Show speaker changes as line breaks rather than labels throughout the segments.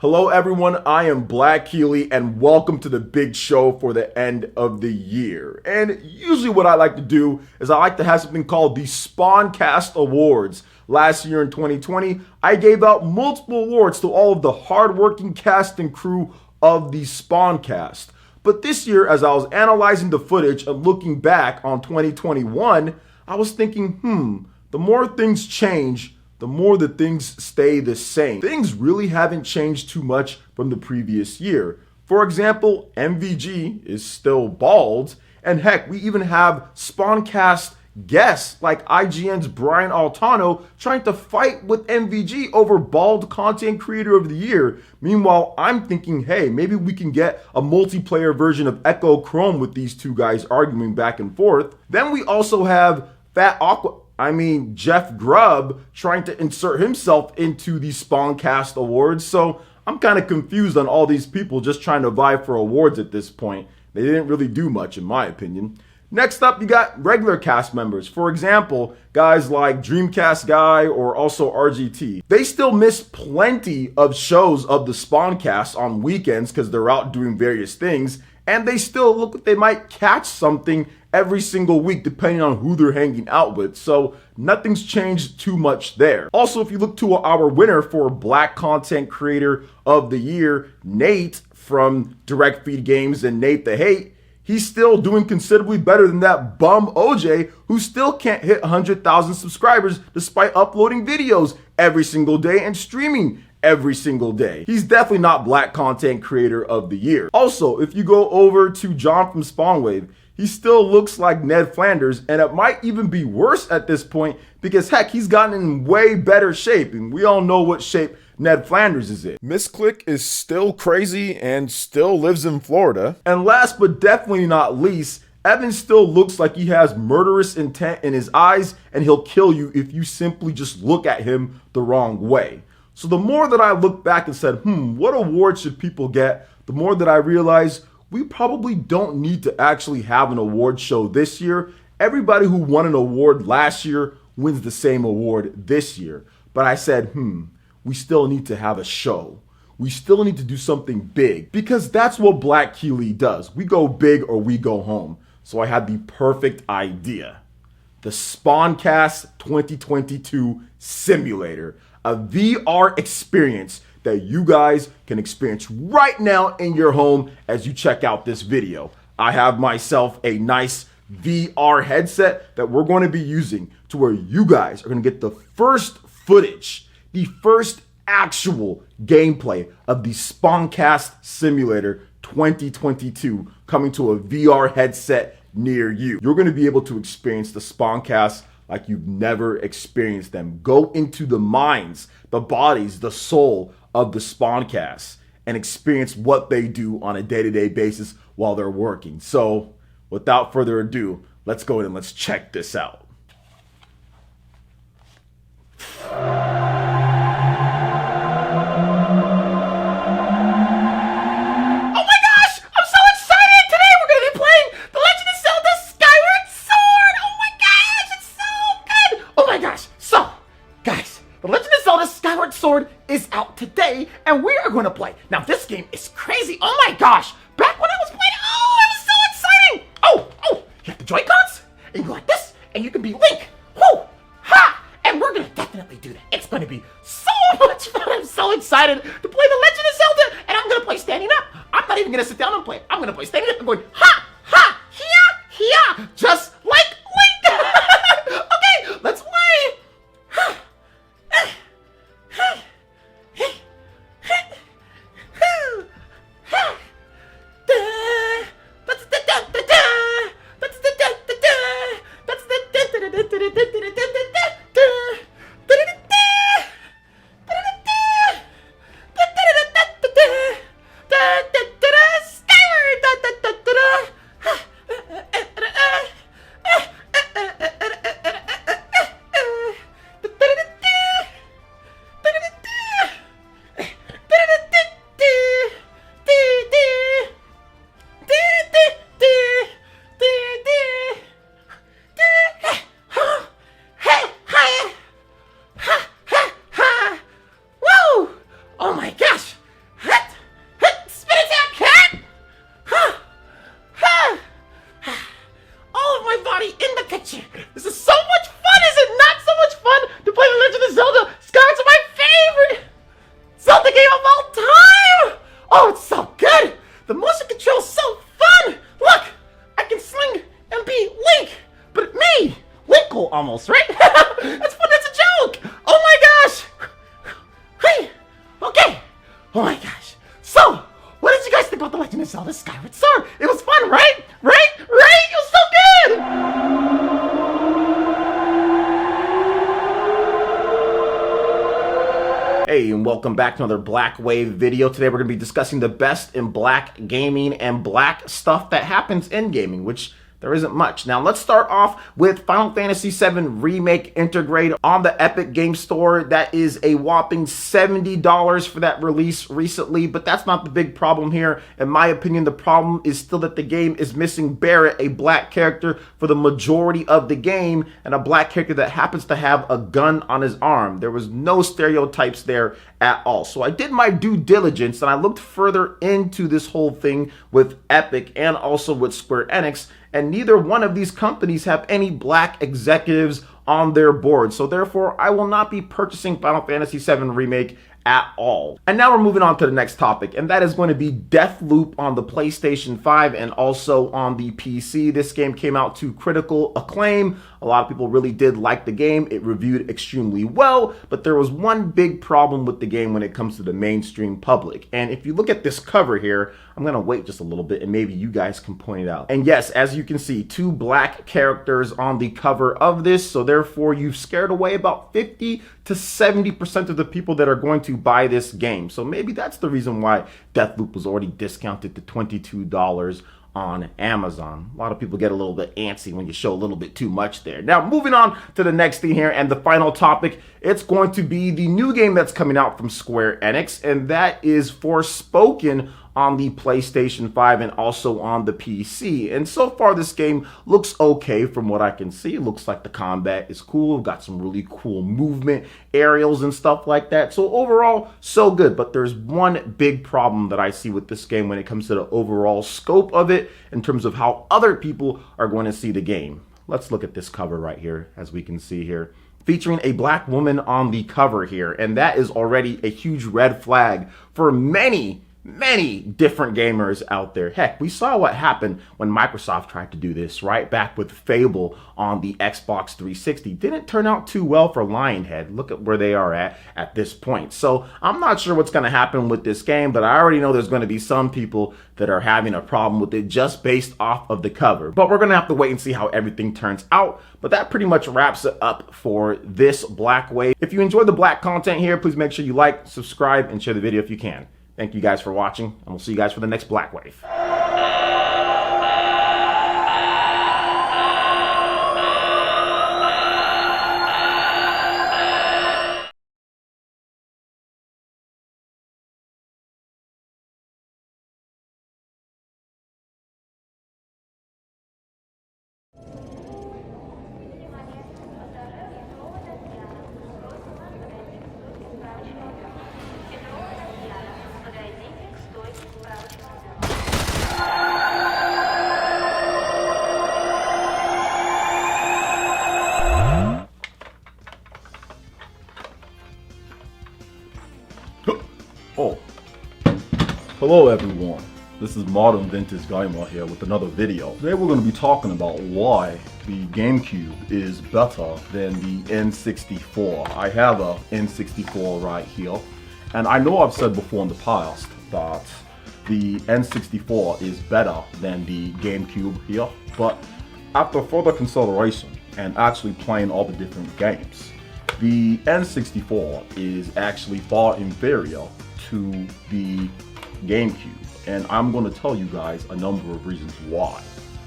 Hello everyone, I am Black Keighley and welcome to the big show for the end of the year. And usually what I like to do is I like to have something called the Spawncast Awards. Last year in 2020, I gave out multiple awards to all of the hardworking cast and crew of the Spawncast. But this year, as I was analyzing the footage and looking back on 2021, I was thinking, the more things change, the more the things stay the same. Things really haven't changed too much from the previous year. For example, MVG is still bald, and heck, we even have Spawncast guests like IGN's Brian Altano trying to fight with MVG over bald content creator of the year. Meanwhile, I'm thinking, hey, maybe we can get a multiplayer version of Echo Chrome with these two guys arguing back and forth. Then we also have Jeff Grubb trying to insert himself into the Spawncast Awards. So I'm kind of confused on all these people just trying to vie for awards at this point. They didn't really do much in my opinion. Next up, you got regular cast members. For example, guys like Dreamcast Guy or also RGT. They still miss plenty of shows of the Spawncast on weekends because they're out doing various things. And they still look like they might catch something every single week depending on who they're hanging out with. So nothing's changed too much there. Also, if you look to our winner for Black Content Creator of the Year, Nate from Direct Feed Games and Nate the Hate, he's still doing considerably better than that bum OJ who still can't hit 100,000 subscribers despite uploading videos every single day and streaming every single day. He's definitely not Black Content Creator of the Year. Also, if you go over to John from Spawnwave, he still looks like Ned Flanders, and it might even be worse at this point because heck, he's gotten in way better shape, and we all know what shape Ned Flanders is in. Misclick is still crazy and still lives in Florida. And last but definitely not least, Evan still looks like he has murderous intent in his eyes, and he'll kill you if you simply just look at him the wrong way. So the more that I look back and said, what awards should people get? The more that I realize we probably don't need to actually have an award show this year. Everybody who won an award last year wins the same award this year. But I said, we still need to have a show. We still need to do something big because that's what Black Keighley does. We go big or we go home. So I had the perfect idea. The Spawncast 2022 Simulator. A VR experience that you guys can experience right now in your home as you check out this video. I have myself a nice VR headset that we're going to be using to where you guys are going to get the first footage, the first actual gameplay of the Spawncast Simulator 2022 coming to a VR headset near you. You're going to be able to experience the Spawncast like you've never experienced them. Go into the minds, the bodies, the soul of the Spawncast and experience what they do on a day-to-day basis while they're working. So without further ado, let's go in and let's check this out.
Skyward Sword is out today, and we are going to play. Now, this game is crazy. Oh my gosh. Back when I was playing, it was so exciting. You have the Joy-Cons, and you go like this, and you can be Link. Ha! And we're going to definitely do that. It's going to be so much fun. I'm so excited to play The Legend of Zelda, and I'm going to play standing up. I'm not even going to sit down and play. I'm going to play standing up and going, ha, ha, hiya, just like Link. Okay, let's play. game of all time! Oh, it's so good! The motion control's so fun! Look! I can sling and be Link! But me! Linkle almost, right? That's fun, that's a joke! Oh my gosh! Hey! Okay! Oh my gosh. So, what did you guys think about The Legend of Zelda Skyward Sword? It was fun, right? Right? It was so good! Hey, and welcome back to another Black Wave video. Today we're going to be discussing the best in black gaming and black stuff that happens in gaming, which there isn't much. Now let's start off with Final Fantasy VII Remake Intergrade on the Epic Game Store. That is a whopping $70 for that release recently, but that's not the big problem here. In my opinion, the problem is still that the game is missing Barrett, a black character for the majority of the game, and a black character that happens to have a gun on his arm. There was no stereotypes there at all. So I did my due diligence and I looked further into this whole thing with Epic and also with Square Enix, and neither one of these companies have any black executives on their board. So therefore, I will not be purchasing Final Fantasy VII Remake at all. And now we're moving on to the next topic, and that is going to be Deathloop on the PlayStation 5 and also on the PC. This game came out to critical acclaim. A lot of people really did like the game. It reviewed extremely well, but there was one big problem with the game when it comes to the mainstream public. And if you look at this cover here, I'm gonna wait just a little bit and maybe you guys can point it out. And yes, as you can see, two black characters on the cover of this, so therefore you've scared away about 50 to 70% of the people that are going to buy this game. So maybe that's the reason why Deathloop was already discounted to $22 on Amazon. A lot of people get a little bit antsy when you show a little bit too much there. Now, moving on to the next thing here and the final topic, it's going to be the new game that's coming out from Square Enix, and that is Forspoken on the PlayStation 5 and also on the PC. And so far this game looks okay from what I can see. It looks like the combat is cool, got some really cool movement, aerials and stuff like that. So overall, so good. But there's one big problem that I see with this game when it comes to the overall scope of it in terms of how other people are going to see the game. Let's look at this cover right here, as we can see here, featuring a black woman on the cover here. And that is already a huge red flag for many different gamers out there. Heck, we saw what happened when Microsoft tried to do this, right? Back with Fable on the Xbox 360. Didn't turn out too well for Lionhead. Look at where they are at this point. So I'm not sure what's going to happen with this game, but I already know there's going to be some people that are having a problem with it just based off of the cover. But we're going to have to wait and see how everything turns out. But that pretty much wraps it up for this Black Wave. If you enjoy the black content here, please make sure you like, subscribe, and share the video if you can. Thank you guys for watching, and we'll see you guys for the next Black Wave.
Oh, hello everyone. This is Modern Vintage Gamer here with another video. Today we're going to be talking about why the GameCube is better than the N64. I have a N64 right here, and I know I've said before in the past that the N64 is better than the GameCube here, but after further consideration and actually playing all the different games, the N64 is actually far inferior to the GameCube, and I'm going to tell you guys a number of reasons why.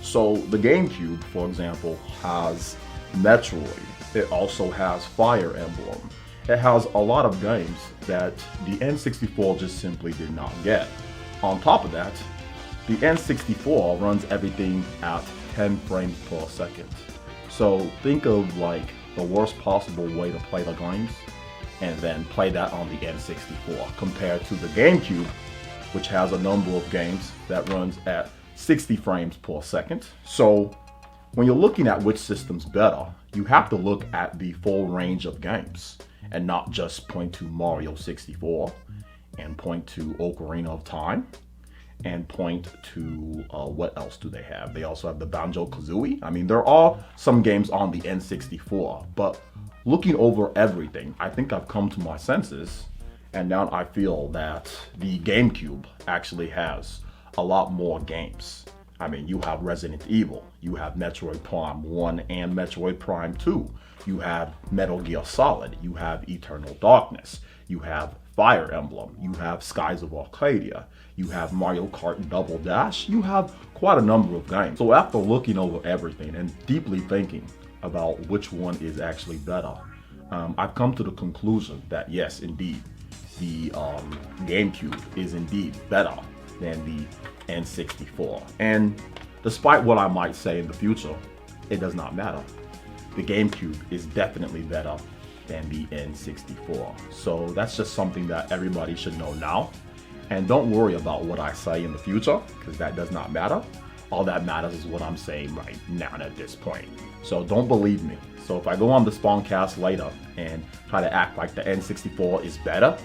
So the GameCube, for example, has Metroid. It also has Fire Emblem. It has a lot of games that the N64 just simply did not get. On top of that, the N64 runs everything at 10 frames per second. So think of like the worst possible way to play the games and then play that on the N64 compared to the GameCube, which has a number of games that runs at 60 frames per second. So when you're looking at which system's better, you have to look at the full range of games and not just point to Mario 64. and point to Ocarina of Time, and point to what else do they have? They also have the Banjo-Kazooie. I mean, there are some games on the N64, but looking over everything, I think I've come to my senses, and now I feel that the GameCube actually has a lot more games. I mean, you have Resident Evil, you have Metroid Prime 1 and Metroid Prime 2, you have Metal Gear Solid, you have Eternal Darkness, you have Fire Emblem, you have Skies of Arcadia, you have Mario Kart Double Dash, you have quite a number of games. So after looking over everything and deeply thinking about which one is actually better, I've come to the conclusion that yes, indeed, the GameCube is indeed better than the N64. And despite what I might say in the future, it does not matter. The GameCube is definitely better than the N64. So that's just something that everybody should know now. And don't worry about what I say in the future, because that does not matter. All that matters is what I'm saying right now at this point. So don't believe me. So if I go on the Spawncast later and try to act like the N64 is better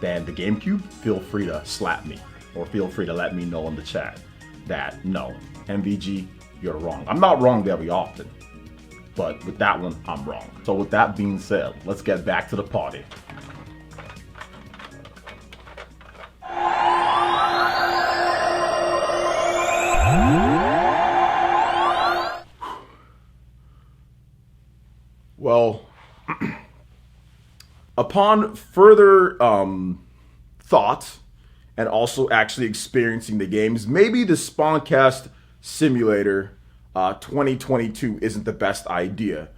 than the GameCube, feel free to slap me, or feel free to let me know in the chat that no, MVG, you're wrong. I'm not wrong very often, but with that one, I'm wrong. So with that being said, let's get back to the party. Well, upon further thought and also actually experiencing the games, maybe the Spawncast Simulator 2022 isn't the best idea.